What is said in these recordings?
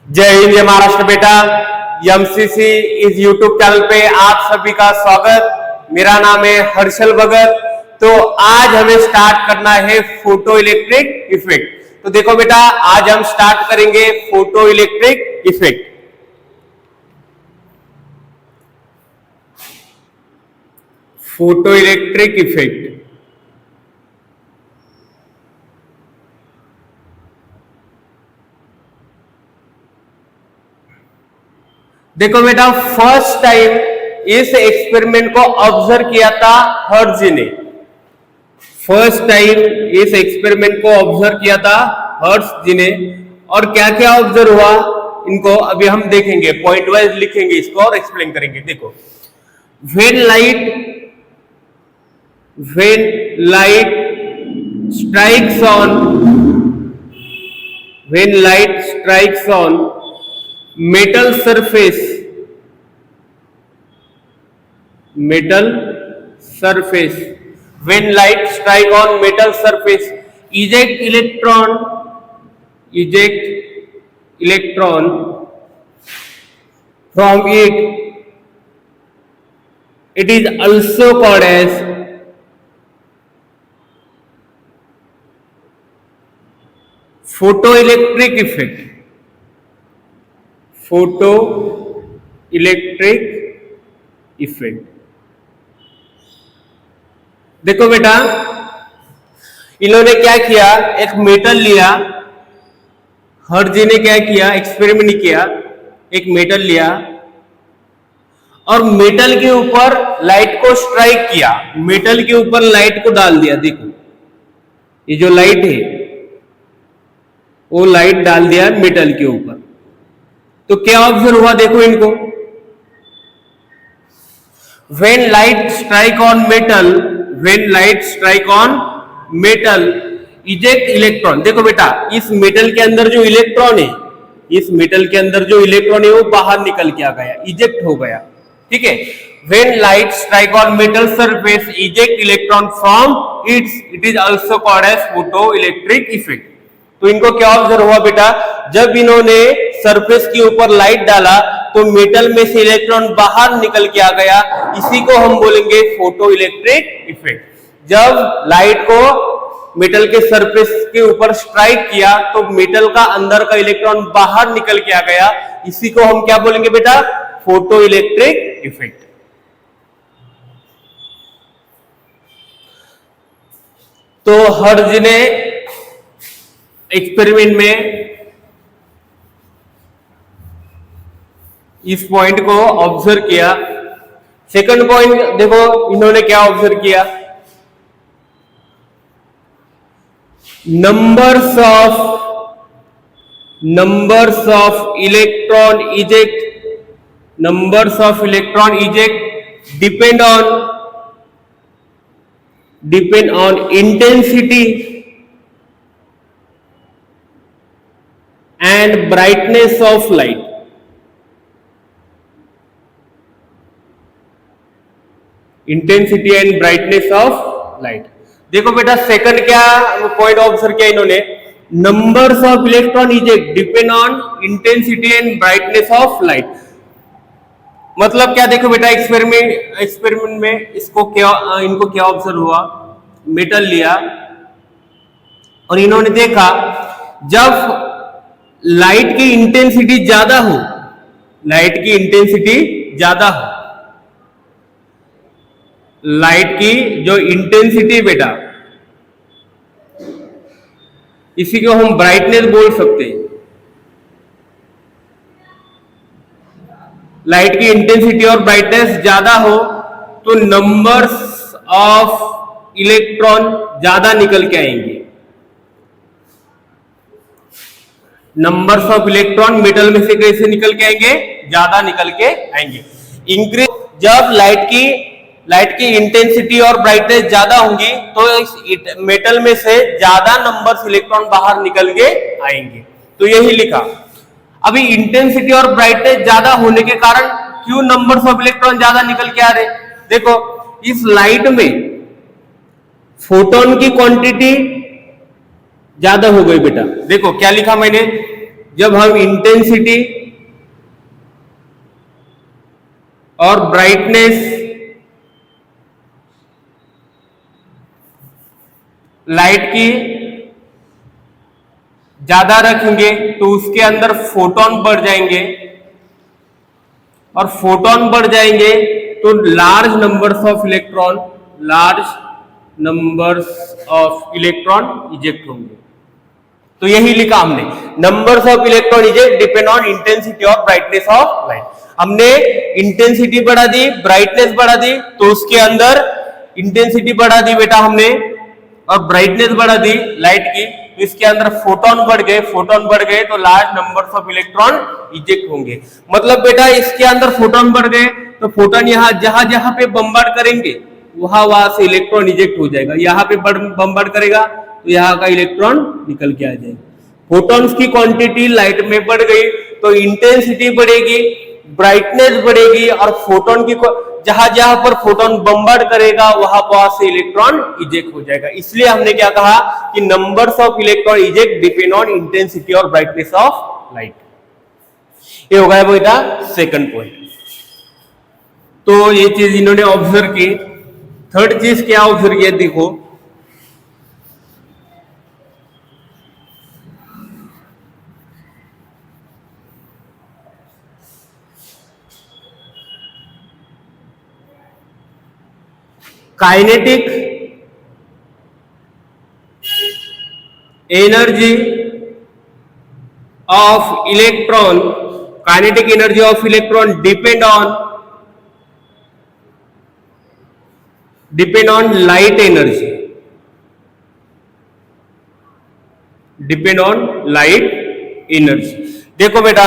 जय हिंद जय महाराष्ट्र बेटा। एमसीसी इस यूट्यूब चैनल पे आप सभी का स्वागत। मेरा नाम है हर्षल भगत। तो आज हमें स्टार्ट करना है फोटो इलेक्ट्रिक इफेक्ट। तो देखो बेटा, आज हम स्टार्ट करेंगे photo electric effect. Photo electric effect देखो बेटा, फर्स्ट टाइम इस एक्सपेरिमेंट को ऑब्जर्व किया था हर्ट्ज ने। फर्स्ट टाइम इस एक्सपेरिमेंट को ऑब्जर्व किया था हर्ट्ज ने। और क्या क्या ऑब्जर्व हुआ इनको अभी हम देखेंगे, पॉइंट वाइज लिखेंगे इसको और एक्सप्लेन करेंगे। देखो, when light strikes on metal surface when light strike on metal surface, eject electron from it. It is also called as photoelectric effect. Photo electric effect. देखो बेटा, इन्होंने क्या किया, एक मेटल लिया। हर्ट्ज ने क्या किया, एक्सपेरिमेंट किया। एक मेटल लिया और मेटल के ऊपर लाइट को स्ट्राइक किया। मेटल के ऊपर लाइट को डाल दिया। देखो, ये जो लाइट है वो लाइट डाल दिया मेटल के ऊपर। तो क्या ऑब्जर्व हुआ, देखो इनको। when light strike on metal eject electron। देखो बेटा, इस मेटल के अंदर जो इलेक्ट्रॉन है वो बाहर निकल के आ गया, इजेक्ट हो गया। ठीक है। when light strike on metal surface eject electron from it is also called as photoelectric effect। तो इनको क्या ऑब्जर्व हुआ बेटा, जब इन्होंने सरफेस के ऊपर लाइट डाला तो मेटल में से इलेक्ट्रॉन बाहर निकल के आ गया। इसी को हम बोलेंगे फोटो इलेक्ट्रिक इफेक्ट। जब लाइट को मेटल के सरफेस के ऊपर स्ट्राइक किया तो मेटल का अंदर का इलेक्ट्रॉन बाहर निकल के आ गया। इसी को हम क्या बोलेंगे बेटा, फोटो इलेक्ट्रिक इफेक्ट। तो हर्ट्ज ने एक्सपेरिमेंट में इस पॉइंट को ऑब्जर्व किया। सेकंड पॉइंट देखो, इन्होंने क्या ऑब्जर्व किया, numbers of electron eject depend on intensity and brightness of light. Intensity and brightness of light. देखो बेटा, सेकंड क्या पॉइंट ऑब्जर्व किया इन्होंने, numbers of electron eject depend on intensity and brightness of light. मतलब क्या, देखो बेटा, एक्सपेरिमेंट में इनको क्या ऑब्जर्व हुआ, मेटल लिया और इन्होंने देखा जब लाइट की इंटेंसिटी ज्यादा हो, लाइट की जो इंटेंसिटी बेटा, इसी को हम ब्राइटनेस बोल सकते हैं। लाइट की इंटेंसिटी और ब्राइटनेस ज्यादा हो तो नंबर्स ऑफ इलेक्ट्रॉन ज्यादा निकल के आएंगे। नंबर्स ऑफ इलेक्ट्रॉन मेटल में से कैसे निकल के आएंगे, ज्यादा निकल के आएंगे। इंक्रीज, जब लाइट की इंटेंसिटी और ब्राइटनेस ज्यादा होंगी तो इस मेटल में से ज्यादा नंबर्स इलेक्ट्रॉन बाहर निकल के आएंगे। तो यही लिखा। अभी इंटेंसिटी और ब्राइटनेस ज्यादा होने के कारण क्यों नंबर्स ऑफ इलेक्ट्रॉन ज्यादा निकल के आ रहे, देखो इस लाइट में फोटोन की क्वांटिटी ज्यादा हो गई बेटा। देखो क्या लिखा मैंने, जब हम इंटेंसिटी और ब्राइटनेस लाइट की ज्यादा रखेंगे तो उसके अंदर फोटोन बढ़ जाएंगे, और फोटोन बढ़ जाएंगे तो large numbers of electron eject होंगे। तो यही लिखा हमने, numbers of electron eject depend on intensity और ब्राइटनेस ऑफ लाइट। हमने इंटेंसिटी बढ़ा दी, ब्राइटनेस बढ़ा दी, तो उसके अंदर इंटेंसिटी बढ़ा दी बेटा हमने और ब्राइटनेस बढ़ा दी लाइट की, तो इसके अंदर फोटोन बढ़ गए तो large numbers of electron eject होंगे। मतलब बेटा इसके अंदर फोटोन बढ़ गए तो फोटोन यहाँ जहां जहां पे बम्बार्ड करेंगे वहां से इलेक्ट्रॉन इजेक्ट हो जाएगा। यहाँ पे बम्बार्ड करेगा तो यहाँ का इलेक्ट्रॉन निकल के आ जाएगा। फोटॉन्स की क्वांटिटी लाइट में बढ़ गई तो इंटेंसिटी बढ़ेगी, ब्राइटनेस बढ़ेगी, और फोटोन की जहां जहां पर फोटोन बम्बार्ड करेगा वहां से इलेक्ट्रॉन इजेक्ट हो जाएगा। इसलिए हमने क्या कहा कि numbers of electron eject depend on intensity और ब्राइटनेस ऑफ लाइट। ये हो गया बेटा सेकंड पॉइंट। तो ये चीज इन्होंने ऑब्जर्व की। थर्ड चीज क्या ऑब्जर्व किया देखो, kinetic energy of electron depend on light energy. देखो बेटा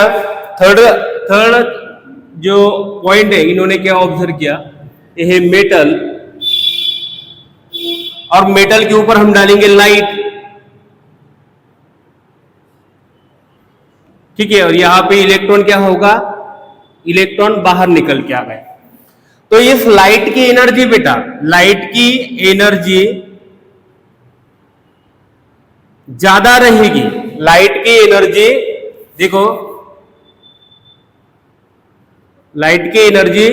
थर्ड जो पॉइंट है इन्होंने क्या ऑब्जर्व किया, यह मेटल, और मेटल के ऊपर हम डालेंगे लाइट, ठीक है, और यहां पे इलेक्ट्रॉन क्या होगा, इलेक्ट्रॉन बाहर निकल के आ गए। तो इस लाइट की एनर्जी बेटा, लाइट की एनर्जी ज्यादा रहेगी, लाइट की एनर्जी देखो, लाइट की एनर्जी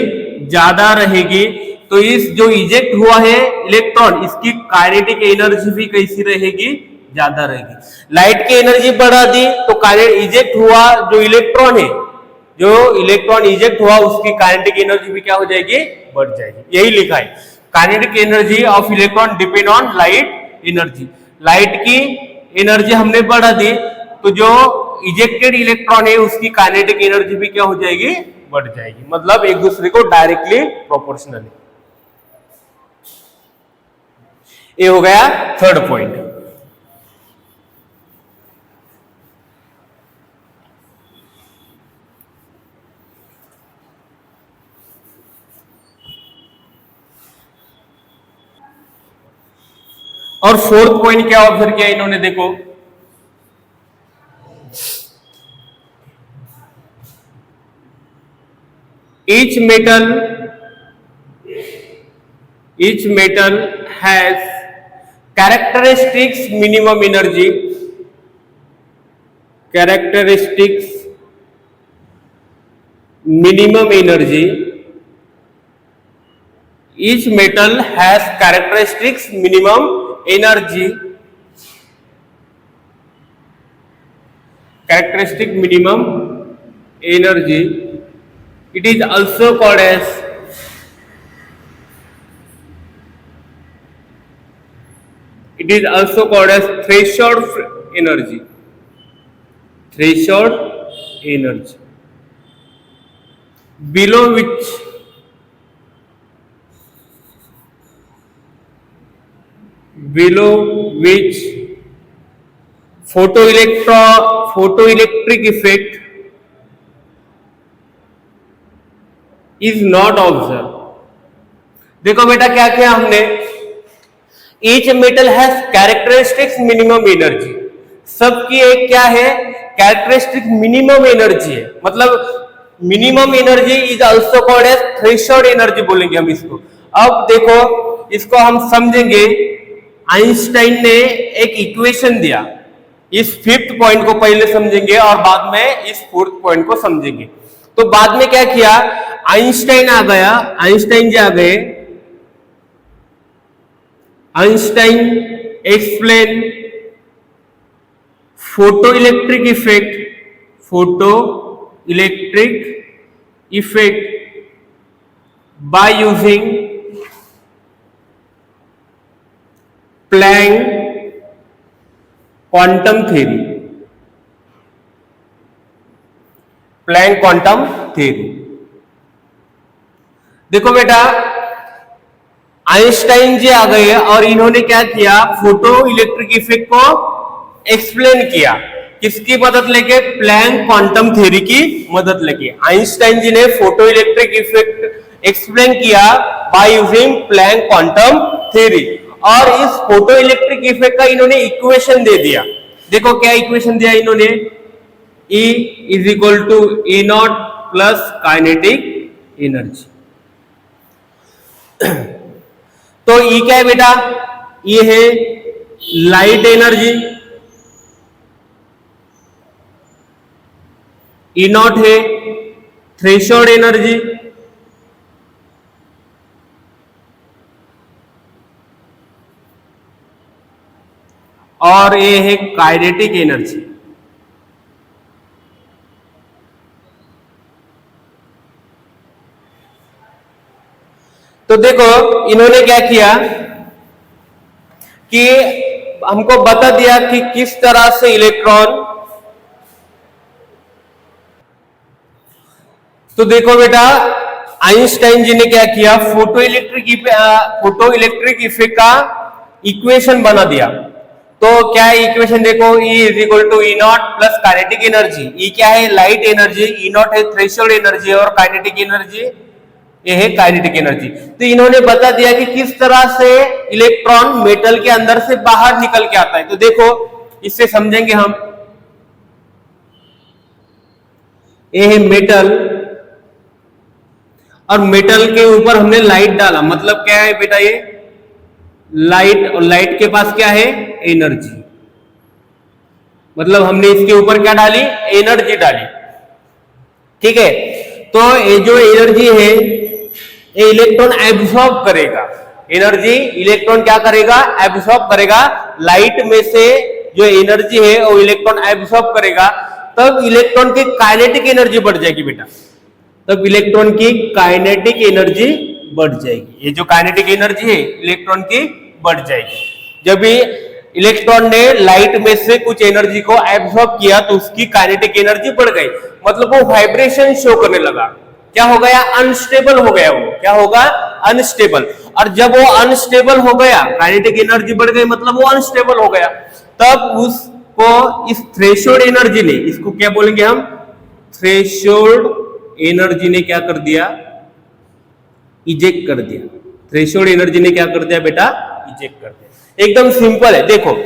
ज्यादा रहेगी, तो इस जो इजेक्ट हुआ है इलेक्ट्रॉन, इसकी काइनेटिक एनर्जी भी कैसी रहेगी, ज्यादा रहेगी। लाइट की एनर्जी बढ़ा दी तो इजेक्ट हुआ जो इलेक्ट्रॉन है, जो इलेक्ट्रॉन इजेक्ट हुआ उसकी काइनेटिक एनर्जी भी क्या हो जाएगी, बढ़ जाएगी। यही लिखा है, kinetic energy of electron depend on light energy. Light की एनर्जी हमने बढ़ा दी तो जो इजेक्टेड इलेक्ट्रॉन है उसकी काइनेटिक एनर्जी भी क्या हो जाएगी, बढ़ जाएगी। मतलब एक दूसरे को डायरेक्टली प्रोपोर्शनल है। ये हो गया थर्ड पॉइंट। और फोर्थ पॉइंट क्या ऑब्जर्व किया इन्होंने, देखो each metal has characteristics minimum energy, each metal has characteristics minimum energy, it is also called as threshold energy, below which photoelectric effect is not observed। देखो बेटा क्या किया हमने, each metal has characteristics minimum energy, सबकी एक क्या है, characteristic minimum energy है। मतलब minimum energy is also called as threshold energy बोलेंगे हम इसको। अब देखो इसको हम समझेंगे, आइंस्टाइन ने एक इक्वेशन दिया, इस फिफ्थ पॉइंट को पहले समझेंगे और बाद में इस फोर्थ पॉइंट को समझेंगे। तो बाद में क्या किया, आइंस्टाइन आ गया, आइंस्टाइन जी आ गए, Einstein explain photo electric effect, photo electric effect by using Planck quantum theory, Planck quantum theory. देखो बेटा, आइंस्टाइन जी आ गए और इन्होंने क्या किया, फोटो इलेक्ट्रिक इफेक्ट को एक्सप्लेन किया, किसकी मदद लेके, प्लैंक क्वांटम थ्योरी की मदद लेके। आइंस्टाइन जी ने फोटो इलेक्ट्रिक इफेक्ट एक्सप्लेन किया by using Planck quantum theory, और इस फोटो इलेक्ट्रिक इफेक्ट का इन्होंने इक्वेशन दे दिया। देखो क्या इक्वेशन दिया इन्होंने, E is equal to E not plus kinetic energy. तो E क्या है बेटा, ये है लाइट एनर्जी, E नॉट है थ्रेशोल्ड एनर्जी, और ये है काइनेटिक एनर्जी। तो देखो इन्होंने क्या किया कि हमको बता दिया कि किस तरह से इलेक्ट्रॉन, तो देखो बेटा आइंस्टाइन जी ने क्या किया, फोटो इलेक्ट्रिक इफेक्ट का इक्वेशन बना दिया। तो क्या है इक्वेशन, देखो E is equal to E not plus kinetic energy. E क्या है, लाइट एनर्जी, E नॉट है थ्रेशोल्ड एनर्जी, और काइनेटिक एनर्जी ये है काइनेटिक एनर्जी। तो इन्होंने बता दिया कि किस तरह से इलेक्ट्रॉन मेटल के अंदर से बाहर निकल के आता है। तो देखो इससे समझेंगे हम, ये है मेटल, और मेटल के ऊपर हमने लाइट डाला, मतलब क्या है बेटा, ये लाइट, और लाइट के पास क्या है, एनर्जी, मतलब हमने इसके ऊपर क्या डाली, एनर्जी डाली। ठीक है, तो ये जो एनर्जी है ये इलेक्ट्रॉन एब्सॉर्ब करेगा, एनर्जी इलेक्ट्रॉन क्या करेगा, एब्सॉर्ब करेगा। लाइट में से जो एनर्जी है वो इलेक्ट्रॉन एब्सॉर्ब करेगा, तब इलेक्ट्रॉन की काइनेटिक एनर्जी बढ़ जाएगी बेटा, तब इलेक्ट्रॉन की काइनेटिक एनर्जी बढ़ जाएगी। ये जो काइनेटिक एनर्जी है इलेक्ट्रॉन की बढ़ जाएगी। जब भी इलेक्ट्रॉन ने लाइट में से कुछ एनर्जी को एब्सॉर्ब किया तो उसकी काइनेटिक एनर्जी बढ़ गई, मतलब वो वाइब्रेशन शो करने लगा। क्या हो गया, अनस्टेबल हो गया, वो क्या होगा, अनस्टेबल। और जब वो अनस्टेबल हो गया, काइनेटिक एनर्जी बढ़ गई, मतलब वो अनस्टेबल हो गया, तब उसको इस थ्रेशोल्ड एनर्जी ने, इसको क्या बोलेंगे हम, थ्रेशोल्ड एनर्जी ने क्या कर दिया, इजेक्ट कर दिया। थ्रेशोल्ड एनर्जी ने क्या कर दिया बेटा, इजेक्ट कर दिया। एकदम सिंपल है। देखो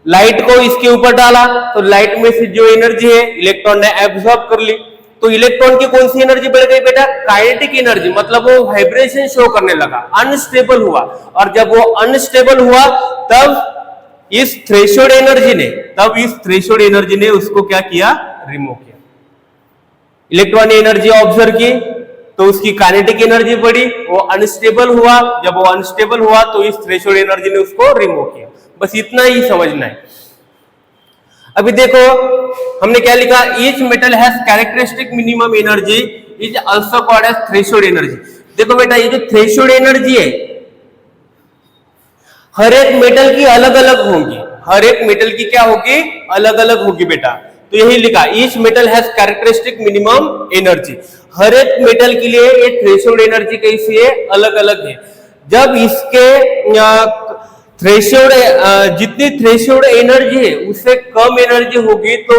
लाइट को इसके ऊपर डाला तो लाइट में से जो एनर्जी है इलेक्ट्रॉन ने एब्सॉर्ब कर ली, तो इलेक्ट्रॉन की कौन सी एनर्जी बढ़ गई बेटा, काइनेटिक एनर्जी, मतलब वो वाइब्रेशन शो करने लगा, अनस्टेबल हुआ। और जब वो अनस्टेबल हुआ तब इस थ्रेशोल्ड एनर्जी ने उसको क्या किया, रिमूव किया। इलेक्ट्रॉन ने एनर्जी ऑब्जर्व की तो उसकी काइनेटिक एनर्जी बढ़ी, वो अनस्टेबल हुआ, जब वो अनस्टेबल हुआ तो इस थ्रेशोल्ड एनर्जी ने उसको रिमूव किया। बस इतना ही समझना है। अभी देखो हमने क्या लिखा, each metal has characteristic minimum energy is also called as threshold energy. देखो बेटा ये जो थ्रेशोल्ड एनर्जी है हर एक मेटल की अलग अलग होगी, हर एक मेटल की क्या होगी, अलग अलग होगी बेटा। तो यही लिखा, each metal has characteristic minimum energy, हर एक मेटल के लिए ये थ्रेशोल्ड एनर्जी कैसी है, अलग अलग है। जब इसके थ्रेशोल्ड जितनी थ्रेशोल्ड एनर्जी है उससे कम एनर्जी होगी तो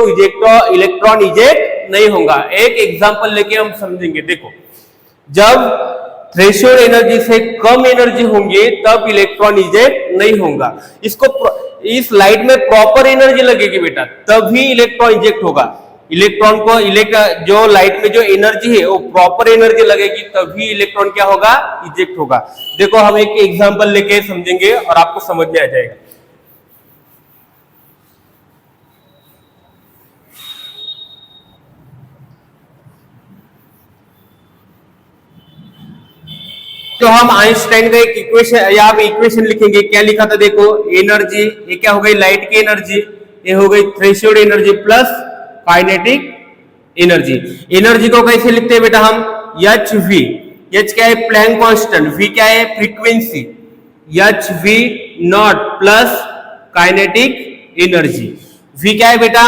इलेक्ट्रॉन इजेक्ट नहीं होगा। एक एग्जांपल लेके हम समझेंगे। देखो जब थ्रेशोल्ड एनर्जी से कम एनर्जी होंगी तब इलेक्ट्रॉन इजेक्ट नहीं होगा। इसको इस लाइट में प्रॉपर एनर्जी लगेगी बेटा तभी इलेक्ट्रॉन इजेक्ट होगा। इलेक्ट्रॉन को जो लाइट में जो एनर्जी है वो प्रॉपर एनर्जी लगेगी तभी इलेक्ट्रॉन क्या होगा, इजेक्ट होगा। देखो हम एक एग्जांपल लेके समझेंगे और आपको समझ में आ जाएगा। तो हम आइंस्टाइन का एक इक्वेशन, यहाँ पे इक्वेशन लिखेंगे। क्या लिखा था देखो, एनर्जी, ये क्या हो गई लाइट की एनर्जी, ये हो गई threshold energy plus kinetic energy. Energy को कैसे लिखते हैं बेटा हम, एच वी, एच क्या है प्लैंक कांस्टेंट, वी क्या है frequency, H V not plus kinetic energy. V क्या है बेटा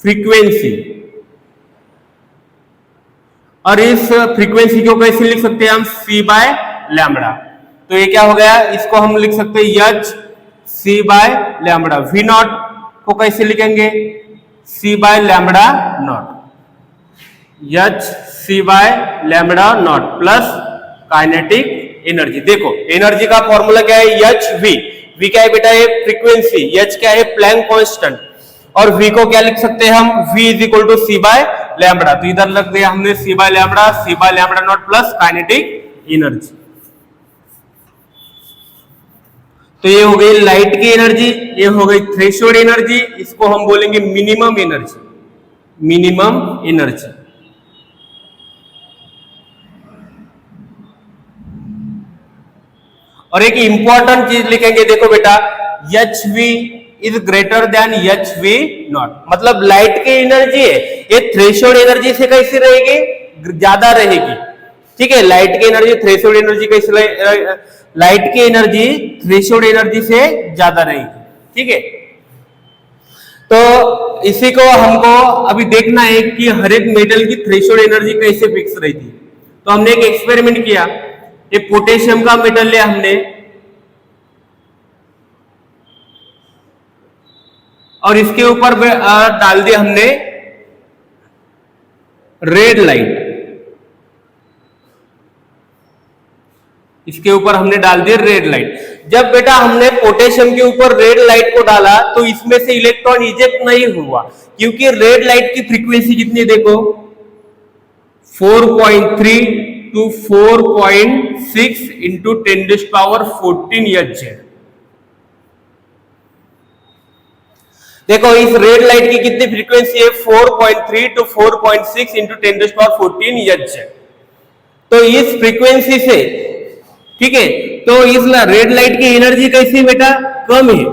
फ्रीक्वेंसी, और इस फ्रीक्वेंसी को कैसे लिख सकते हैं हम, सी बाय लैम्बडा। तो ये क्या हो गया, इसको हम लिख सकते हैं H C by lambda. V naught को कैसे लिखेंगे, C by lambda naught, H C by lambda not plus kinetic energy. देखो एनर्जी का फॉर्मूला क्या है, एच वी, वी क्या है बेटा ये फ्रीक्वेंसी, एच क्या है प्लैंक कांस्टेंट, और v को क्या लिख सकते हैं हम, v is equal to C by lambda. तो इधर लग दिया हमने C by lambda not plus kinetic energy. तो ये हो गई लाइट की एनर्जी, ये हो गई थ्रेशोल्ड एनर्जी, इसको हम बोलेंगे मिनिमम एनर्जी, मिनिमम एनर्जी। और एक इंपॉर्टेंट चीज लिखेंगे, देखो बेटा H V is greater than H V not, मतलब लाइट की एनर्जी है ये थ्रेशोल्ड एनर्जी से कैसी रहेगी, ज्यादा रहेगी। ठीक है, लाइट की एनर्जी थ्रेशोल्ड एनर्जी कैसे, लाइट की एनर्जी थ्रेशोल्ड एनर्जी से ज्यादा रहेगी। ठीक है, तो इसी को हमको अभी देखना है कि हर एक मेटल की थ्रेशोल्ड एनर्जी कैसे फिक्स रहती है। तो हमने एक एक्सपेरिमेंट किया, ये पोटेशियम का मेटल लिया हमने, और इसके ऊपर डाल दिया हमने रेड लाइट, इसके ऊपर हमने डाल दिया रेड लाइट। जब बेटा हमने पोटेशियम के ऊपर रेड लाइट को डाला तो इसमें से इलेक्ट्रॉन इजेक्ट नहीं हुआ, क्योंकि रेड लाइट की फ्रीक्वेंसी कितनी देखो 4.3 to 4.6 into 10⁻14 Hz। देखो इस रेड लाइट की कितनी फ्रीक्वेंसी है, 4.3 to 4.6 into 10⁻14 Hz। तो इस फ्रीक्वेंसी से, ठीक है, तो इस रेड लाइट की एनर्जी कैसी बेटा कम है,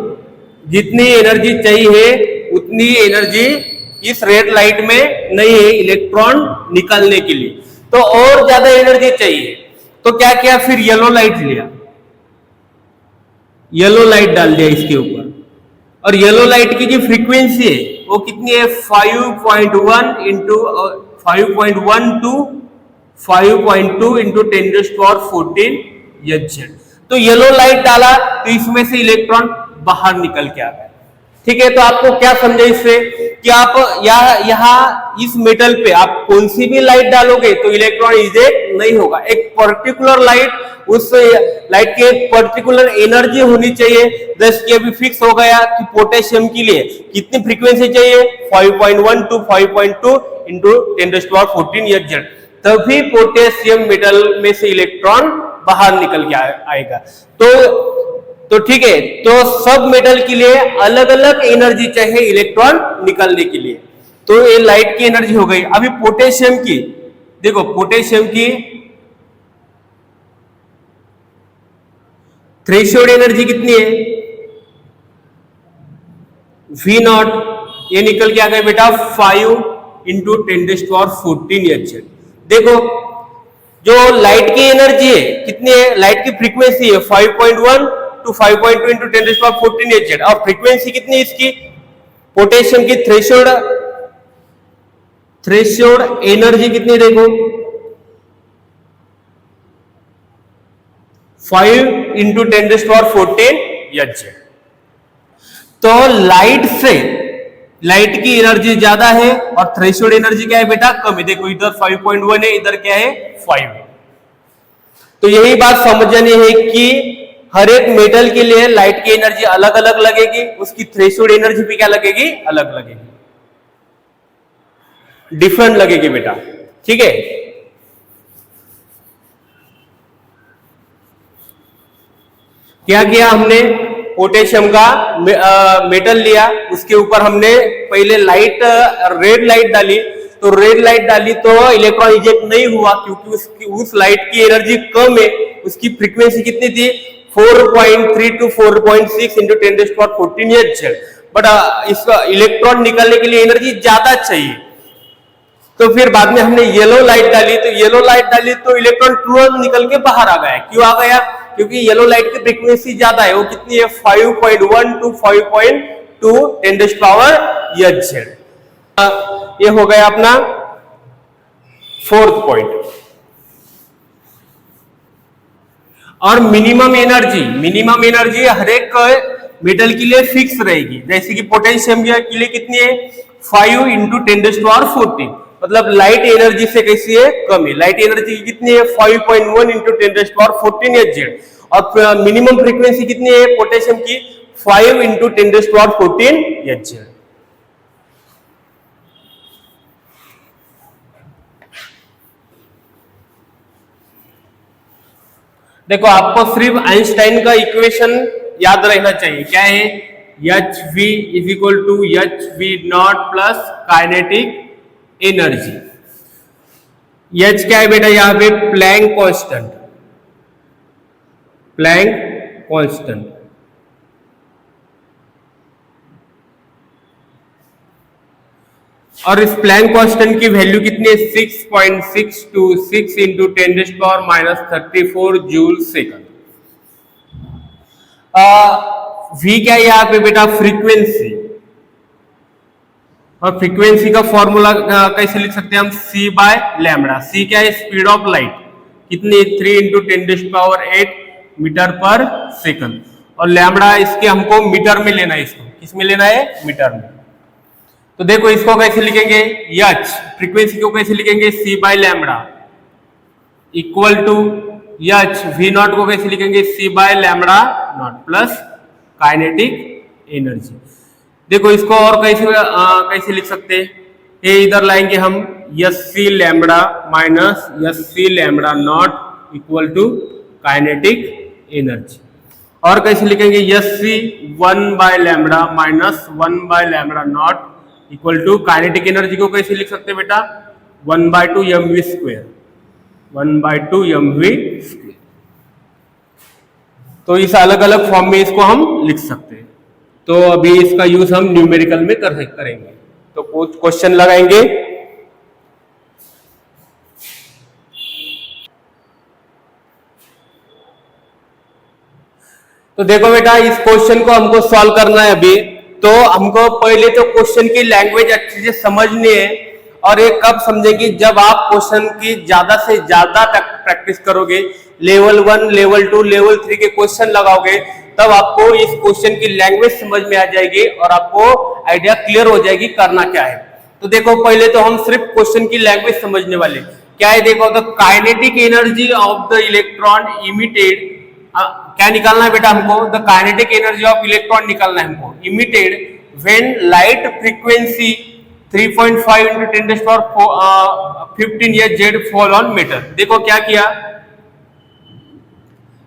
जितनी एनर्जी चाहिए उतनी एनर्जी इस रेड लाइट में नहीं है इलेक्ट्रॉन निकालने के लिए, तो और ज्यादा एनर्जी चाहिए। तो क्या किया, फिर येलो लाइट लिया, येलो लाइट डाल दिया इसके ऊपर, और येलो लाइट की जो फ्रीक्वेंसी है वो कितनी है 5.1 into 5.1 to 5.2 into 10⁻14 Hz। तो येलो लाइट डाला तो इसमें से इलेक्ट्रॉन बाहर निकल के आ गए। ठीक है, तो आपको क्या समझे इससे कि आप यहाँ इस मेटल पे आप कौन सी भी लाइट डालोगे तो इलेक्ट्रॉन इजेक्ट नहीं होगा। एक पर्टिकुलर लाइट, उस लाइट की एक पर्टिकुलर एनर्जी होनी चाहिए। जैसे कि अभी फिक्स हो गया कि पोटेशियम के लिए कितनी फ्रीक्वेंसी चाहिए 5.1 to 5.2 into 10⁻14 Hz, तभी पोटेशियम मेटल में से इलेक्ट्रॉन बाहर निकल के आएगा। तो ठीक है, तो सब मेटल के लिए अलग अलग एनर्जी चाहिए इलेक्ट्रॉन निकालने के लिए। तो ये लाइट की एनर्जी हो गई। अभी पोटेशियम की देखो, पोटेशियम की थ्रेशोल्ड एनर्जी कितनी है, V नॉट, ये निकल के आ गया बेटा 5 into 10⁻14 Hz। देखो जो लाइट की एनर्जी है कितनी है, लाइट की फ्रीक्वेंसी है 5.1 to 5.2 into 10⁻14 Hz, और फ्रीक्वेंसी कितनी है इसकी, पोटेशियम की थ्रेशोल्ड एनर्जी कितनी देखो 5 into 10⁻14 Hz। तो लाइट की एनर्जी ज्यादा है और थ्रेशोल्ड एनर्जी क्या है बेटा कम है। देखो इधर 5.1 है, इधर क्या है 5 है। तो यही बात समझनी है कि हर एक मेटल के लिए लाइट की एनर्जी अलग अलग लगेगी, उसकी थ्रेशोल्ड एनर्जी भी क्या लगेगी, अलग लगेगी, डिफरेंट लगेगी बेटा। ठीक है, क्या किया हमने, पोटेशियम का मेटल लिया, उसके ऊपर हमने पहले रेड लाइट डाली, तो रेड लाइट डाली तो इलेक्ट्रॉन इजेक्ट नहीं हुआ क्योंकि उस लाइट की एनर्जी कम है, उसकी फ्रीक्वेंसी कितनी थी 4.3 to 4.6 into 10⁻14 Hz। बट इसका इलेक्ट्रॉन निकालने के लिए एनर्जी ज्यादा चाहिए, तो फिर बाद में हमने येलो लाइट डाली, तो इलेक्ट्रॉन तुरंत निकल के बाहर आ गया। क्यों आ गया? क्योंकि येलो लाइट की फ्रीक्वेंसी ज्यादा है, वो कितनी है 5.1 to 5.2 10⁻Hz। ये हो गया अपना फोर्थ पॉइंट। और मिनिमम एनर्जी हर एक मेटल के लिए फिक्स रहेगी। जैसे कि पोटेशियम के लिए कितनी है 5 into 10⁻14, मतलब लाइट एनर्जी से कैसी है कम है। लाइट एनर्जी कितनी है 5.1 into 10⁻14 Hz, और मिनिमम फ्रीक्वेंसी कितनी है पोटेशियम की 5 into 10⁻14 Hz। देखो आपको सिर्फ आइंस्टाइन का इक्वेशन याद रहना चाहिए। क्या है? HV is equal to HV not plus kinetic energy. H क्या है बेटा? यहां पे प्लैंक कांस्टेंट। और इस प्लैंक कांस्टेंट की वैल्यू कितनी है 6.626 into 10⁻34 जूल सेकंड। V क्या है यहाँ पे बेटा? फ्रीक्वेंसी। और फ्रीक्वेंसी का फॉर्मूला कैसे लिख सकते हैं हम? C by lambda. C क्या है? स्पीड ऑफ लाइट कितनी? 3 into 10⁸ मीटर पर सेकंड। और लैम्बडा इसके हमको मीटर में लेना है। इसको किस में लेना है? मीटर में। तो देखो इसको कैसे लिखेंगे? H फ्रीक्वेंसी को कैसे लिखेंगे? C by lambda equal to H V not को कैसे लिखेंगे? C by lambda not plus kinetic energy. देखो इसको और कैसे लिख सकते हैं? ये इधर लाएंगे हम SC lambda minus SC lambda not equal to kinetic energy. और कैसे लिखेंगे? SC 1 by lambda minus 1 by lambda not equal to kinetic energy को कैसे लिख सकते हैं बेटा? 1/2 mv स्क्वायर, 1/2 mv स्क्वायर। तो इस अलग अलग फॉर्म में इसको हम लिख सकते हैं। तो अभी इसका यूज हम न्यूमेरिकल में करेंगे। तो कुछ क्वेश्चन लगाएंगे। तो देखो बेटा इस क्वेश्चन को हमको सॉल्व करना है अभी। तो हमको पहले तो क्वेश्चन की लैंग्वेज अच्छे से समझनी है। और ये कब समझेंगे? जब आप क्वेश्चन की ज्यादा से ज्यादा प्रैक्टिस करोगे, लेवल 1, लेवल 2, लेवल 3 के क्वेश्चन लगाओगे, तब आपको इस क्वेश्चन की लैंग्वेज समझ में आ जाएगी और आपको आइडिया क्लियर हो जाएगी करना क्या है। तो देखो पहले तो हम सिर्फ क्वेश्चन की लैंग्वेज समझने वाले। क्या है? देखो the kinetic energy of the electron emitted, क्या निकालना है बेटा हमको? The kinetic energy of electron निकालना है हमको। Emitted when light frequency 3.5 into 10⁻15 Hz fall on metal. देखो क्या किया,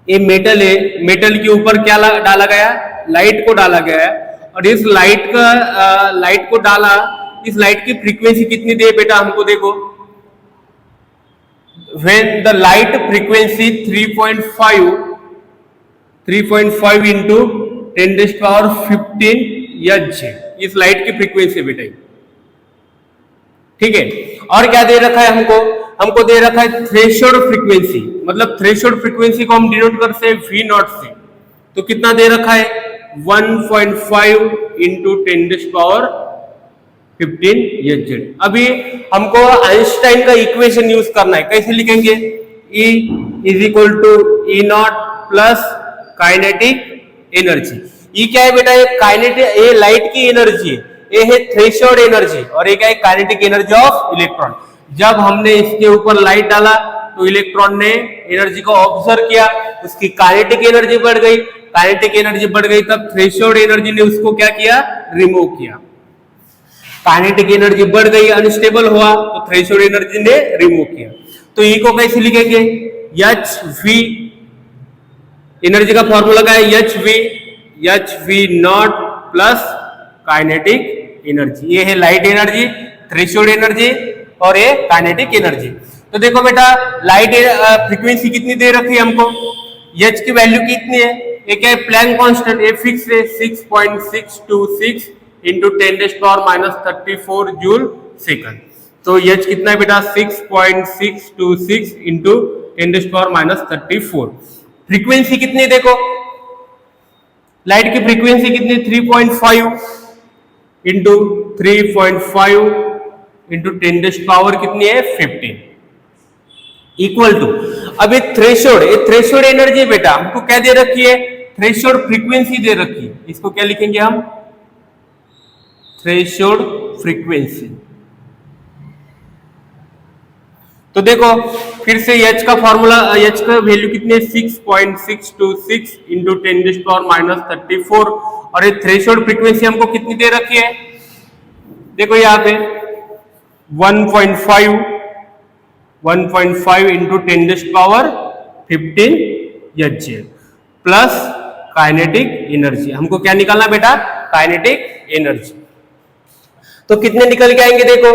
ये मेटल है, मेटल के ऊपर क्या डाला गया? लाइट को डाला गया है। और इस लाइट को डाला, इस लाइट की फ्रीक्वेंसी कितनी दे बेटा हमको? देखो when the light frequency 3.5 into 10⁻15 Hz, इस लाइट की फ्रीक्वेंसी बेटा, ठीक है। और क्या दे रखा है हमको दे रखा है थ्रेशोल्ड फ्रीक्वेंसी। मतलब थ्रेशोल्ड फ्रीक्वेंसी को हम डिनोट करते हैं V नॉट से। तो कितना दे रखा है? 1.5 into 10⁻15 Hz। अभी हमको आइंस्टाइन का इक्वेशन यूज करना है। कैसे लिखेंगे? E is equal to E not plus kinetic energy. E क्या है बेटा? ये काइनेटिक, ये लाइट की एनर्जी है, ये है थ्रेशोल्ड एनर्जी, और ये क्या है? Kinetic energy of electron. जब हमने इसके ऊपर लाइट डाला तो इलेक्ट्रॉन ने एनर्जी को ऑब्जर्व किया, उसकी काइनेटिक एनर्जी बढ़ गई। काइनेटिक एनर्जी बढ़ गई तब थ्रेशोल्ड एनर्जी ने उसको क्या किया? रिमूव किया। काइनेटिक एनर्जी बढ़ गई, अनस्टेबल हुआ, तो थ्रेशोल्ड एनर्जी ने रिमूव किया। तो ई को कैसे लिखेंगे? एच वी, एनर्जी का फॉर्मूला क्या है? H V not plus kinetic energy. ये है लाइट एनर्जी, थ्रेशोल्ड एनर्जी और ये काइनेटिक एनर्जी। तो देखो बेटा लाइट फ्रीक्वेंसी कितनी दे रखी है हमको? एच की वैल्यू कितनी है, ये क्या है, प्लैंक कांस्टेंट, ये फिक्स है 6.626 इंटू 10⁻³ जूल सेकंड। तो एच कितना है बेटा, 6.626 इंटू 10⁻³4। फ्रीक्वेंसी कितनी है देखो, लाइट की फ्रीक्वेंसी कितनी, 3.5 इंटू 3.5 इंटू 10⁻³ कितनी है, 15 इक्वल टू। अब ये थ्रेशोल्ड एनर्जी बेटा हमको क्या दे रखी है, थ्रेशोल्ड फ्रीक्वेंसी दे रखी है, इसको क्या लिखेंगे हम, थ्रेशोल्ड फ्रीक्वेंसी। तो देखो फिर से एच का फॉर्मूला, एच का वैल्यू कितनी है, 6.626 इंटू 10⁻³ और ये थ्रेशोल्ड फ्रीक्वेंसी हमको कितनी दे रखी है, देखो यहाँ पे 1.5 into 10⁻15 H plus kinetic energy. हमको क्या निकालना बेटा, काइनेटिक एनर्जी। तो कितने निकल के आएंगे देखो,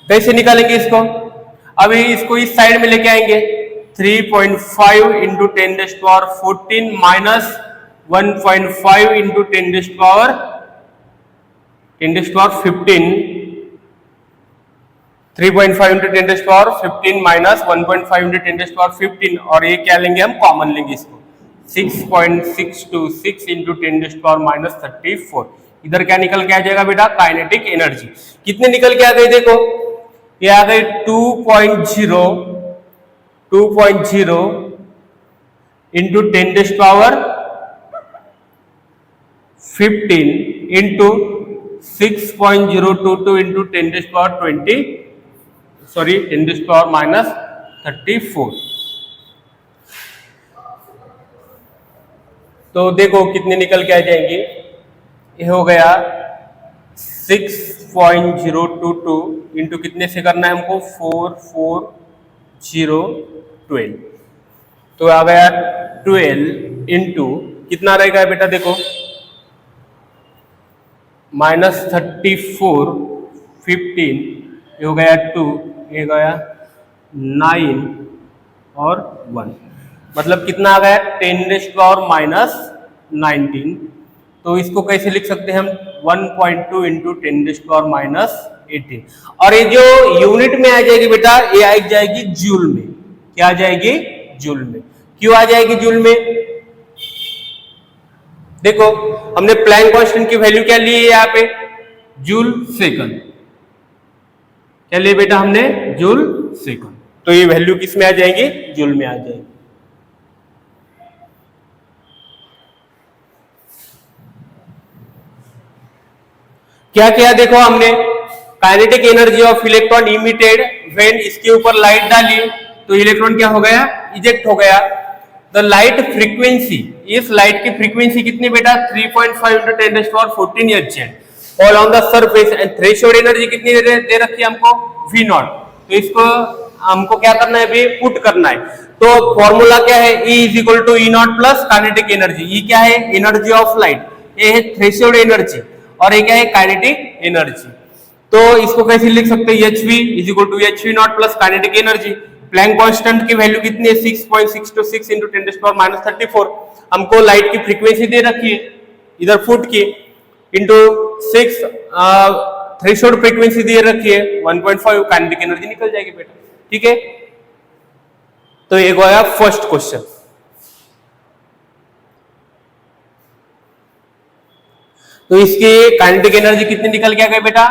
कैसे निकालेंगे इसको, अभी इसको इस साइड में लेके आएंगे, 3.5 into 10⁻14 minus 1.5 into 10⁻15 3.5 into 10⁻15 minus 1.5 into 10⁻15 और ये क्या लेंगे हम, कॉमन लेंगे इसको, 6.626 इंटू 10⁻34। इधर क्या निकल के आ जाएगा बेटा, काइनेटिक एनर्जी। कितने निकल के आ गए देखो, ये आ गए 2.0 इंटू 10⁻15 इंटू 6.022 इंटू 10⁻34। तो देखो कितने निकल के आ जाएंगे, ये हो गया 6.022 इंटू कितने से करना है हमको, 44012, तो आ गया 12 इंटू कितना रहेगा बेटा देखो, -34 15, ये हो गया 2, ये गया 9 और 1, मतलब कितना आ गया, 10⁻⁻19। तो इसको कैसे लिख सकते हैं हम, 1.2 इंटू 10⁻⁻18। और ये जो यूनिट में आ जाएगी बेटा, ये आ जाएगी जूल में। क्या आ जाएगी, जूल में। क्यों आ जाएगी जूल में, देखो हमने प्लैंक कांस्टेंट की वैल्यू क्या ली है यहाँ पे, जूल सेकंड, क्या लिए बेटा हमने, जूल सेकंड। तो ये वैल्यू किस में आ जाएगी, जूल में आ जाएगी। क्या किया देखो हमने, kinetic energy of electron emitted when, इसके ऊपर लाइट डाली तो इलेक्ट्रॉन क्या हो गया, इजेक्ट हो गया। द लाइट फ्रीक्वेंसी, इस लाइट की फ्रीक्वेंसी कितनी बेटा, 3.5 into 10⁻14 H all on the surface and threshold energy कितनी दे रखी है हमको, V0। तो इसको हमको क्या करना है अभी, पुट करना है। तो फॉर्मूला क्या है, E is equal to E0 plus kinetic energy. E क्या है, एनर्जी ऑफ लाइट, ये है थ्रेशोल्ड एनर्जी, और ये क्या है, काइनेटिक एनर्जी। तो इसको कैसे लिख सकते हैं, HV is equal to HV0 plus kinetic energy. Planck constant की वैल्यू कितनी है, 6.626 इंटू 10⁻34। हमको लाइट की फ्रीक्वेंसी दे रखी है इधर फुट की, इंटू 6 थ्रेशोल्ड फ्रीक्वेंसी दे रखी है 1.5, काइनेटिक एनर्जी निकल जाएगी बेटा, ठीक है। तो ये गया फर्स्ट क्वेश्चन। तो इसकी काइनेटिक एनर्जी कितनी निकल के आ गई बेटा,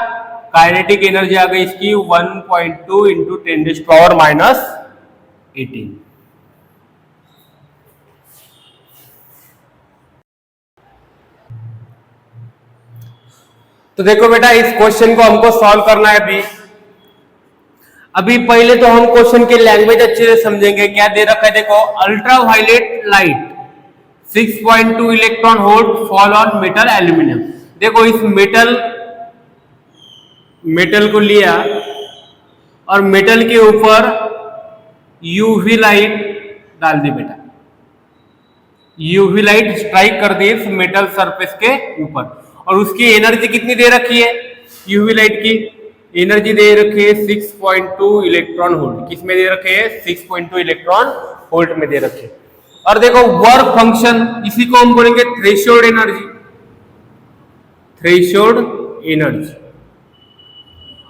काइनेटिक एनर्जी आ गई इसकी 1.2 इंटू 10⁻18। तो देखो बेटा इस क्वेश्चन को हमको सॉल्व करना है अभी पहले तो हम क्वेश्चन की लैंग्वेज अच्छे से समझेंगे। क्या दे रखा है देखो, ultraviolet light 6.2 electron volt fall on metal aluminium. देखो इस मेटल को लिया और मेटल के ऊपर यूवी लाइट डाल दी बेटा, यूवी लाइट स्ट्राइक कर दी इस मेटल सरफेस के ऊपर, और उसकी एनर्जी कितनी दे रखी है, यूवी लाइट की एनर्जी दे रखी है 6.2 इलेक्ट्रॉन वोल्ट। किसमें दे रखे हैं, 6.2 इलेक्ट्रॉन वोल्ट में दे रखे। और देखो वर्क फंक्शन, इसी को हम बोलेंगे थ्रेशोल्ड एनर्जी, थ्रेशोल्ड एनर्जी।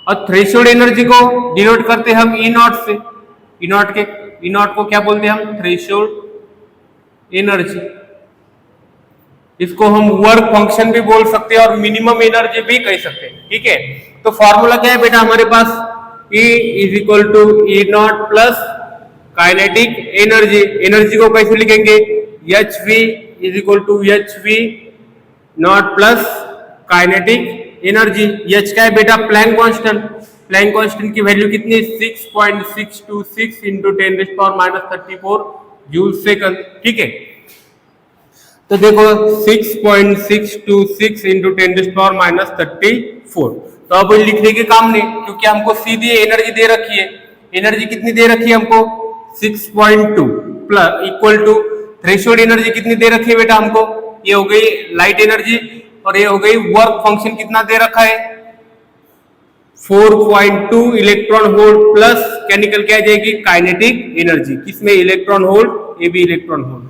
और थ्रेशोल्ड एनर्जी को डिनोट करते हम ई नॉट से, ई नॉट को क्या बोलते हैं हम, थ्रेशोल्ड एनर्जी। इसको हम वर्क फंक्शन भी बोल सकते हैं और मिनिमम एनर्जी भी कह सकते हैं, ठीक है। तो फॉर्मूला क्या है बेटा हमारे पास, E is equal to E not plus kinetic energy. Energy को कैसे लिखेंगे, H V is equal to H V not plus kinetic energy. H का है बेटा प्लैंक कांस्टेंट, प्लैंक कांस्टेंट की वैल्यू कितनी, 6.626 इंटू 10⁻34 जूल सेकंड, ठीक है। तो देखो 6.626 इंटू 10⁻34, तो अब लिखने के काम नहीं, क्योंकि हमको सीधी एनर्जी दे रखी है। एनर्जी कितनी दे रखी है हमको, 6.2 plus equal to threshold energy कितनी दे रखी है बेटा हमको, ये हो गई लाइट एनर्जी, और ये हो गई वर्क फंक्शन कितना दे रखा है, 4.2 इलेक्ट्रॉन वोल्ट प्लस क्या निकल के आ जाएगी, काइनेटिक एनर्जी। किसमें, इलेक्ट्रॉन वोल्ट, ये भी इलेक्ट्रॉन वोल्ट।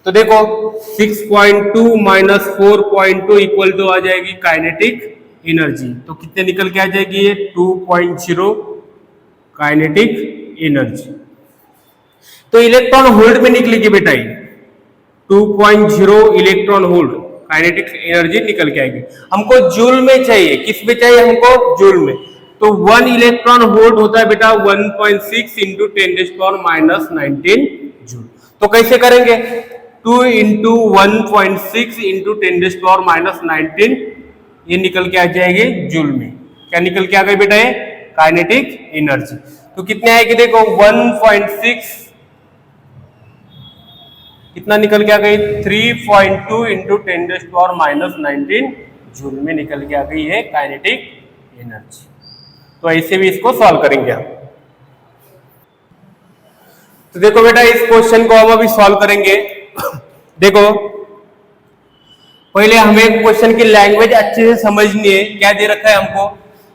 तो देखो 6.2 माइनस 4.2 इक्वल टू आ जाएगी काइनेटिक एनर्जी। तो कितने निकल के आ जाएगी, ये 2.0 काइनेटिक एनर्जी। तो इलेक्ट्रॉन वोल्ट में निकलेगी बेटा ये 2.0 इलेक्ट्रॉन वोल्ट काइनेटिक एनर्जी निकल के आएगी। हमको जूल में चाहिए, किस में चाहिए हमको, जूल में। तो 1 इलेक्ट्रॉन वोल्ट होता है बेटा 1.6 इंटू 10⁻19 जूल। तो कैसे करेंगे, 2 इंटू 1.6 इंटू 10⁻19 ये निकल के आ जाएगी जूल में। क्या निकल के आ गई बेटा, ये काइनेटिक एनर्जी। तो कितने आएगी देखो 1.6 कितना निकल के आ गई, 3.2 इंटू 10⁻19 जूल में निकल के आ गई है काइनेटिक एनर्जी। तो ऐसे भी इसको सॉल्व करेंगे हम। तो देखो बेटा इस क्वेश्चन को हम अभी सॉल्व करेंगे। देखो पहले हमें क्वेश्चन की लैंग्वेज अच्छे से समझनी है। क्या दे रखा है हमको,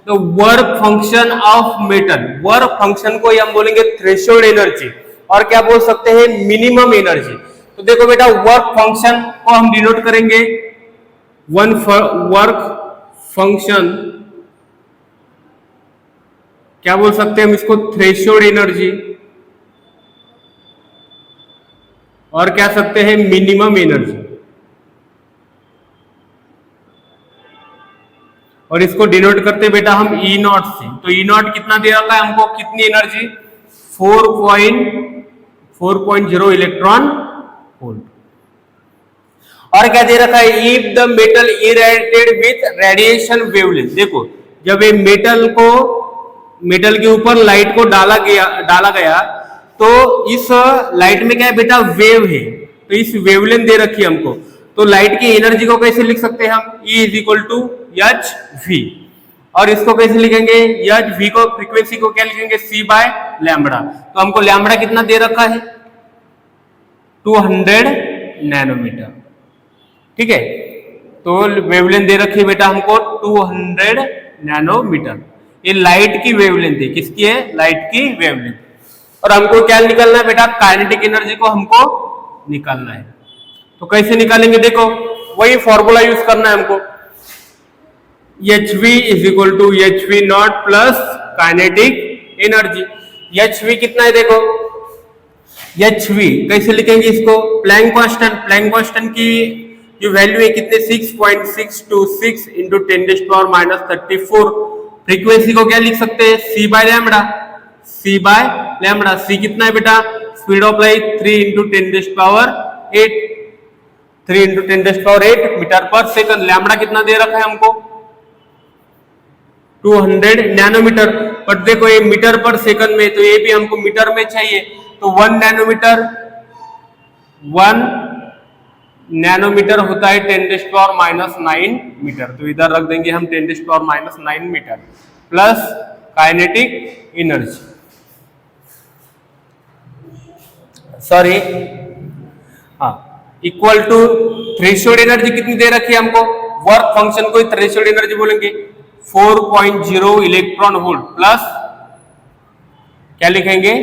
तो work function of metal, work function को हम बोलेंगे थ्रेशोल्ड एनर्जी, और क्या बोल सकते हैं, मिनिमम एनर्जी। तो देखो बेटा वर्क फंक्शन को हम डिनोट करेंगे, वर्क फंक्शन क्या बोल सकते हैं हम इसको, थ्रेशोल्ड एनर्जी, और क्या सकते हैं, मिनिमम एनर्जी। और इसको डिनोट करते बेटा हम ई नॉट से। तो ई नॉट कितना दे रखा है हमको, कितनी एनर्जी, 4.0 इलेक्ट्रॉन वोल्ट। और क्या दे रखा है, if the metal irradiated with radiation wavelength. देखो जब ये मेटल के ऊपर लाइट को डाला गया तो इस लाइट में क्या है बेटा, वेव है। तो इस वेवलेंथ दे रखी है हमको। तो लाइट की एनर्जी को कैसे लिख सकते हैं हम, E is equal to H V. और इसको कैसे लिखेंगे, एच वी को फ्रीक्वेंसी को क्या लिखेंगे, C बाय लैम्बडा। तो हमको लैम्बडा कितना दे रखा है, 200 नैनोमीटर, ठीक है। तो वेवलेंथ दे रखी है बेटा हमको 200 नैनोमीटर। ये लाइट की वेवलेंथ है, किसकी है, लाइट की वेवलेंथ। और हमको क्या निकालना है बेटा, काइनेटिक एनर्जी को हमको निकालना है। तो कैसे निकालेंगे, देखो वही फॉर्मूला यूज करना है हमको, H V is equal to H V not plus kinetic energy. H V कितना है, देखो एच वी कैसे लिखेंगे इसको, प्लैंक कांस्टेंट, प्लैंक कांस्टेंट की जो वैल्यू है कितने, 6.626 इंटू 10⁻34। फ्रीक्वेंसी को क्या लिख सकते हैं, C by lambda, C by lambda. C कितना है बेटा, speed of light 3 into 10⁸, 3 into 10⁸ metre per second. Lambda कितना दे रखा है हमको, 200 नैनोमीटर। बट देखो ये मीटर पर सेकंड में, तो ये भी हमको मीटर में चाहिए। तो 1 नैनोमीटर होता है 10⁻9 मीटर। तो इधर रख देंगे हम 10⁻9 metre plus kinetic energy, sorry हाँ, इक्वल टू थ्रेशोल्ड एनर्जी कितनी दे रखी है हमको, वर्क फंक्शन को थ्रेशोल्ड एनर्जी बोलेंगे 4.0 इलेक्ट्रॉन वोल्ट प्लस क्या लिखेंगे,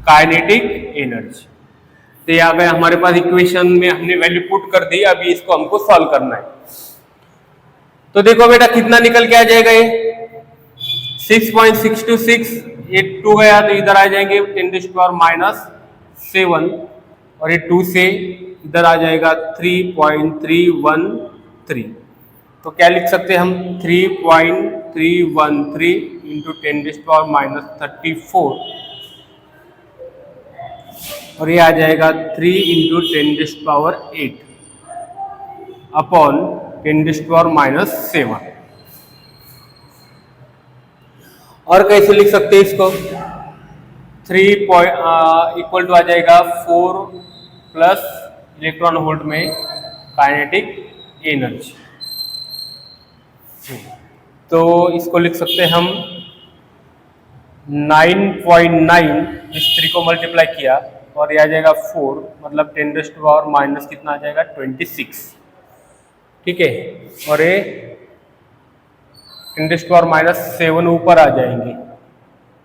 काइनेटिक एनर्जी। तो ये आ गया हमारे पास इक्वेशन में, हमने वैल्यू पुट कर दी। अभी इसको हमको सॉल्व करना है। तो देखो बेटा कितना निकल के आ जाएगा ये 6.626, ये 2 गया तो इधर आ जाएंगे 10⁻⁻7 और ये 2 से इधर आ जाएगा 3.313। तो क्या लिख सकते हैं हम 3.313 इंटू 10⁻⁻34 और ये आ जाएगा 3 इंटू 10⁻8 अपॉन 10⁻⁻7। और कैसे लिख सकते हैं इसको 3 इक्वल टू आ जाएगा 4 प्लस इलेक्ट्रॉन वोल्ट में काइनेटिक एनर्जी। तो इसको लिख सकते हैं हम 9.9, इस 3 को मल्टीप्लाई किया और ये आ जाएगा 4, मतलब 10⁻⁻ कितना आ जाएगा 26। ठीक है, और ये 10⁻⁷ ऊपर आ जाएंगे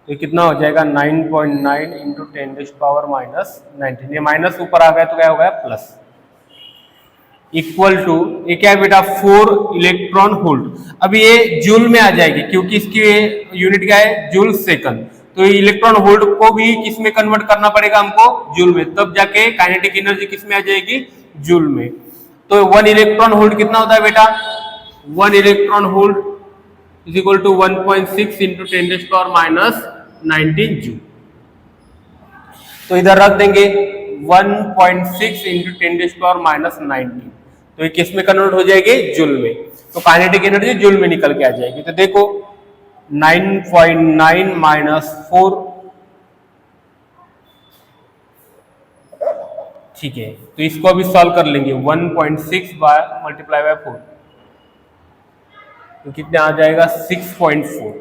तो कितना हो जाएगा 9.9 इंटू 10⁻⁻19। ये माइनस ऊपर आ गया तो क्या हो गया प्लस, इक्वल टू ये क्या है बेटा 4 इलेक्ट्रॉन वोल्ट। अब ये जूल में आ जाएगी क्योंकि इसकी यूनिट क्या है जूल सेकंड। तो इलेक्ट्रॉन वोल्ट को भी किस में कन्वर्ट करना पड़ेगा हमको जूल में, तब जाके काइनेटिक एनर्जी किस में आ जाएगी जूल में। तो 1 इलेक्ट्रॉन वोल्ट कितना होता है बेटा 1 electron volt is equal to 1.6 into 10⁻⁹ joule. तो इधर रख देंगे 1.6 इंटू 10⁻⁹। तो ये किस में कन्वर्ट हो जाएगी जूल में। तो काइनेटिक एनर्जी जूल में निकल के आ जाएगी। तो देखो 9.9 माइनस 4, ठीक है। तो इसको अभी सॉल्व कर लेंगे 1.6 मल्टीप्लाई बाय 4 तो कितने आ जाएगा 6.4।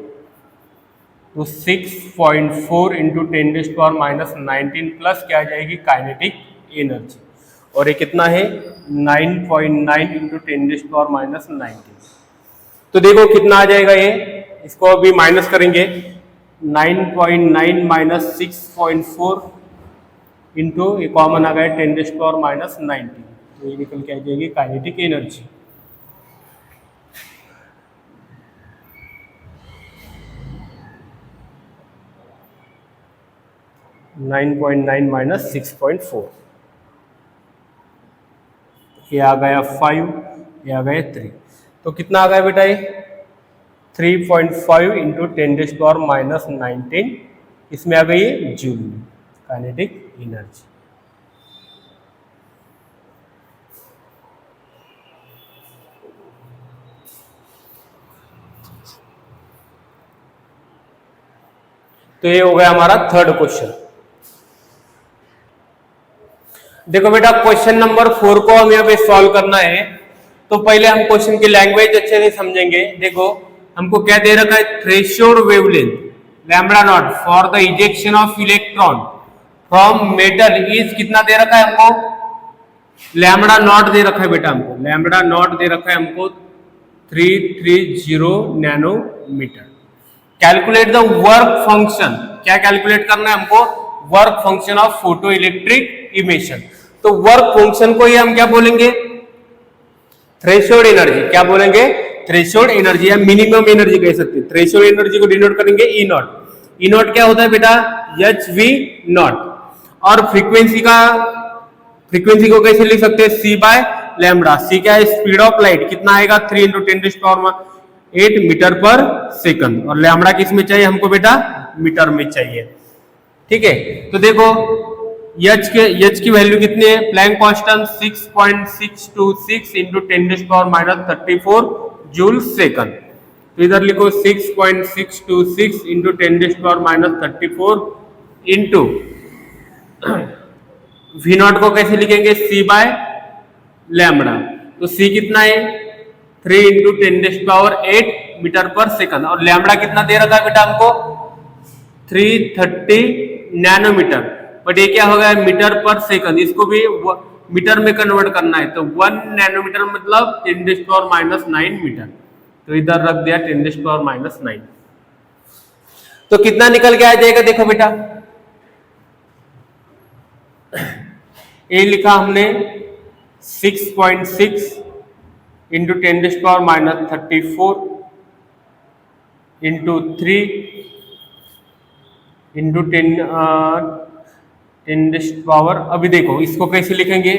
तो 6.4 इंटू 10⁻⁻19 प्लस क्या आ जाएगी काइनेटिक एनर्जी, और ये कितना है 9.9 इंटू 10⁻⁻19। तो देखो कितना आ जाएगा ये, इसको अभी माइनस करेंगे 9.9 माइनस 6.4 इंटू ये कॉमन आ गया 10⁻⁻19। तो ये निकल के आ जाएगी काइनेटिक एनर्जी। (9.9 माइनस 6.4) ये आ गया 5, ये आ गया 3। तो कितना आ गया बेटा ये 3.5 इंटू 10⁻⁻19, इसमें आ गई जूल में काइनेटिक एनर्जी। तो ये हो गया हमारा थर्ड क्वेश्चन। देखो बेटा क्वेश्चन नंबर 4 को हम यहाँ पे सॉल्व करना है। तो पहले हम क्वेश्चन की लैंग्वेज अच्छे से समझेंगे। देखो हमको क्या दे रखा है threshold wavelength lambda naught for the ejection of electron from metal is कितना दे रखा है हमको लैम्बडा नॉट दे रखा है बेटा, हमको लैम्बडा नॉट दे रखा है हमको 330 nanometre. Calculate the work function, क्या कैलकुलेट करना है हमको work function of photoelectric emission. तो वर्क फंक्शन को ही हम क्या बोलेंगे थ्रेशोल्ड एनर्जी, क्या बोलेंगे थ्रेशोल्ड एनर्जी या मिनिमम एनर्जी कह सकते हैं। थ्रेशोल्ड एनर्जी को डिनोट करेंगे ई नॉट। ई नॉट क्या होता है बेटा HV नॉट। और फ्रीक्वेंसी को कैसे लिख सकते हैं C बाय लैम्बडा। C क्या है स्पीड ऑफ लाइट, कितना आएगा 3 इंटू 10⁻8 मीटर पर सेकंड, और लैम्बडा किस में चाहिए हमको बेटा मीटर में चाहिए। ठीक है, तो देखो H की वैल्यू कितनी है Planck constant 6.626 into 10⁻34 joule second. तो इधर लिखो 6.626 इंटू 10⁻34 इंटू V नॉट को कैसे लिखेंगे C बाय लैम्बडा। तो C कितना है 3 इंटू 10⁸ मीटर पर सेकंड, और लैम्बडा कितना दे रखा है बेटा हमको 330 नैनोमीटर। बट ये क्या होगा मीटर पर सेकंड, इसको भी मीटर में कन्वर्ट करना है। तो 1 नैनोमीटर मतलब 10⁻⁹ मीटर। तो इधर रख दिया 10⁻⁹। तो कितना निकल के आ जाएगा देखो बेटा ए लिखा हमने 6.6 इंटू 10⁻34 इंटू 3 इंटू 10⁻। अभी देखो इसको कैसे लिखेंगे,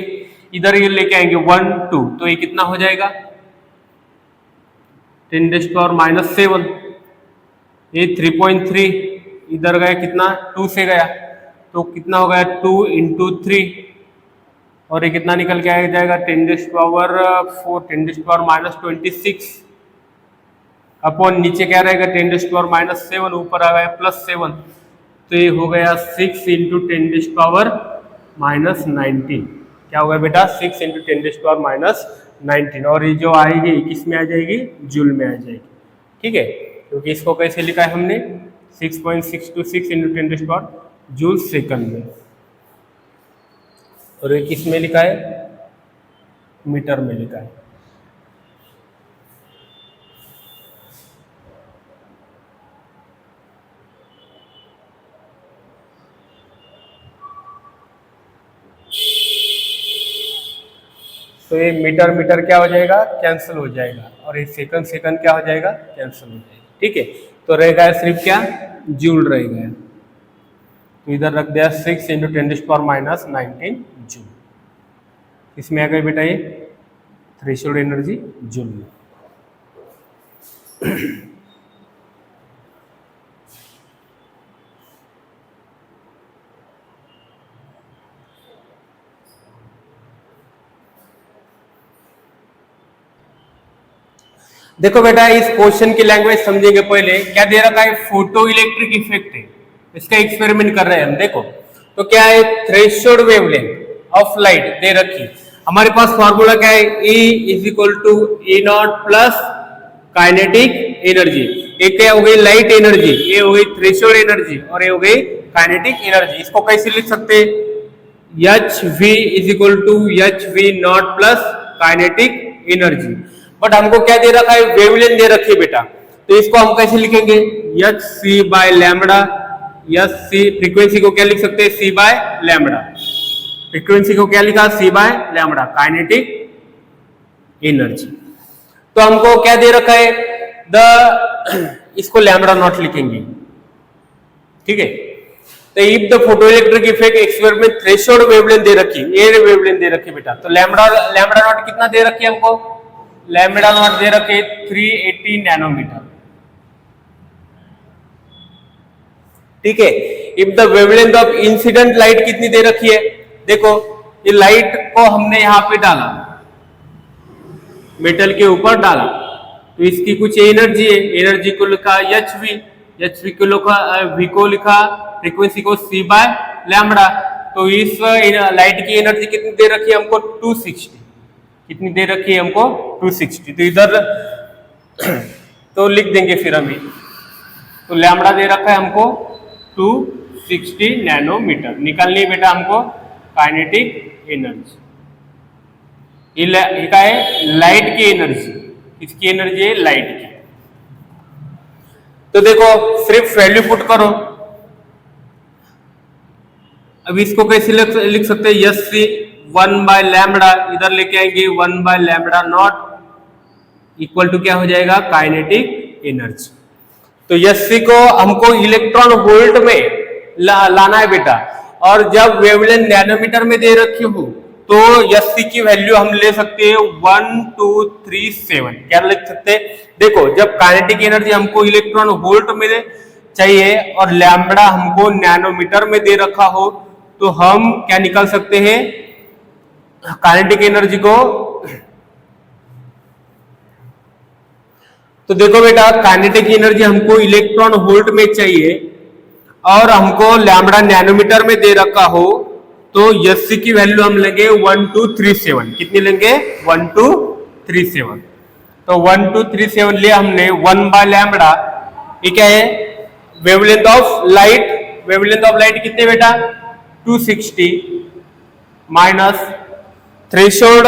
इधर ये लेके आएंगे 1 2, तो ये कितना हो जाएगा 10⁻⁷। ये 3.3 इधर गया कितना 2 से गया, तो कितना हो गया 2 इंटू 3, और ये कितना निकल के आ जाएगा 10⁻4 10⁻26 अपॉन नीचे क्या रहेगा 10⁻7, ऊपर आ गया +7, तो ये हो गया 6 इंटू 10⁻19। क्या होगा बेटा 6 इंटू 10⁻19, और ये जो आएगी किस में आ जाएगी, जूल में आ जाएगी। ठीक है, क्योंकि इसको कैसे लिखा है हमने 6.626 इंटू 10⁻, जूल सेकंड में, और ये किस में लिखा है, मीटर में लिखा है। तो ये मीटर मीटर क्या हो जाएगा, कैंसिल हो जाएगा, और ये सेकंड सेकंड क्या हो जाएगा, कैंसिल हो जाएगा। ठीक है, तो रहेगा सिर्फ क्या, जूल रहेगा। तो इधर रख दिया 6 इंटू 10⁻19 जूल। इसमें आ गई बेटा ये थ्रेशोल्ड एनर्जी जूल में। देखो बेटा इस क्वेश्चन की लैंग्वेज समझेंगे। पहले क्या दे रखा है, फोटो इलेक्ट्रिक इफेक्ट है, इसका एक्सपेरिमेंट कर रहे हैं हम। देखो तो क्या है, थ्रेशोल्ड वेवलेंथ ऑफ लाइट दे रखी। हमारे पास फॉर्मूला क्या है, E is equal to E0 plus kinetic energy. एक क्या हो गई लाइट एनर्जी, ये हो गई थ्रेशोल्ड एनर्जी, और ये हो गई काइनेटिक एनर्जी। इसको कैसे लिख सकते हैं, HV is equal to HV0 plus kinetic energy. But हमको क्या दे रखा है, वेवलेंथ दे रखी है बेटा, तो इसको हम कैसे लिखेंगे, HC by lambda. HC frequency को क्या लिख सकते हैं, C बाय लैम्बडा। फ्रीक्वेंसी को क्या लिखा, C by lambda, kinetic energy. तो हमको क्या दे रखा है, इसको लैम्बडा नॉट लिखेंगे। ठीक है, तो if the photo electric effect experiment threshold wavelength दे रखी, ये वेवलेंथ दे रखी बेटा। तो लैम्बडा नॉट कितना दे रखी है हमको, लैम्बडा नॉट दे रखे 380 नैनोमीटर। ठीक है, if the wavelength of incident light कितनी दे रखी है, देखो ये लाइट को हमने यहां पे डाला, मेटल के ऊपर डाला, तो इसकी कुछ एनर्जी है, एनर्जी को लिखा HV, HV को लिखा V को लिखा, फ्रीक्वेंसी को C बाय लैम्बडा। तो इस लाइट की एनर्जी कितनी दे रखी है हमको 260, कितनी दे रखी है हमको 260। तो इधर तो लिख देंगे फिर हम, तो लैम्बडा दे रखा है हमको 260 नैनोमीटर। निकालनी है बेटा हमको काइनेटिक एनर्जी। ये क्या है, लाइट की एनर्जी। किसकी एनर्जी है, लाइट की। तो देखो सिर्फ वैल्यू पुट करो। अब इसको कैसे लिख सकते हैं, HC 1 बाय लैम्बडा, इधर लेके आएंगे 1 by lambda not equal to क्या हो जाएगा, काइनेटिक एनर्जी। तो HC को हमको इलेक्ट्रॉन वोल्ट में लाना है बेटा, और जब वेवलेंथ नैनोमीटर में दे रखी हो तो HC की वैल्यू हम ले सकते हैं 1237। क्या लिख सकते हैं, देखो जब काइनेटिक एनर्जी हमको इलेक्ट्रॉन वोल्ट में चाहिए और लैम्बडा हमको नैनोमीटर में दे रखा हो, तो हम क्या निकाल सकते हैं काइनेटिक एनर्जी को। तो देखो बेटा काइनेटिक एनर्जी हमको इलेक्ट्रॉन वोल्ट में चाहिए और हमको लैम्बडा नैनोमीटर में दे रखा हो, तो HC की वैल्यू हम लेंगे 1237। कितनी लेंगे, 1237। तो 1237 लिया हमने 1 बाय लैम्बडा। ये क्या है, wavelength of light. Wavelength of light कितने बेटा 260 माइनस थ्रेशोल्ड,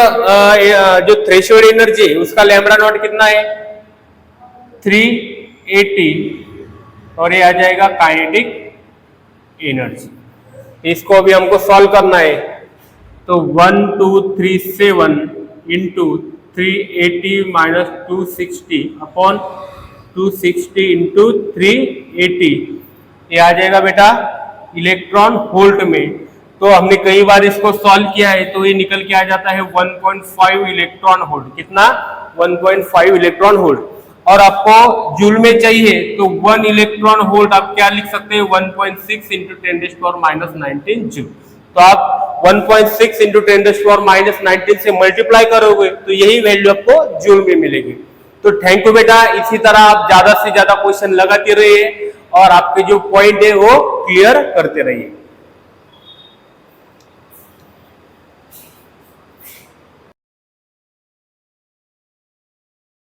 जो थ्रेशोल्ड एनर्जी है उसका लैम्बडा नॉट कितना है 380, और ये आ जाएगा काइनेटिक एनर्जी। इसको अभी हमको सॉल्व करना है। तो 1237 इंटू 380 माइनस 260 अपॉन 260 इंटू 380, ये आ जाएगा बेटा इलेक्ट्रॉन वोल्ट में। तो हमने कई बार इसको सॉल्व किया है, तो ये निकल के आ जाता है 1.5 इलेक्ट्रॉन वोल्ट। कितना? 1.5 इलेक्ट्रॉन वोल्ट। और आपको जूल में चाहिए तो 1 इलेक्ट्रॉन वोल्ट आप क्या लिख सकते हैं? 1.6 इंटू 10⁻19 जूल। तो आप 1.6 इंटू 10⁻19 से मल्टीप्लाई करोगे तो यही वैल्यू आपको जूल में मिलेगी। तो थैंक यू बेटा, इसी तरह आप ज्यादा से ज्यादा क्वेश्चन लगाते रहिए और आपके जो पॉइंट है वो क्लियर करते रहिए।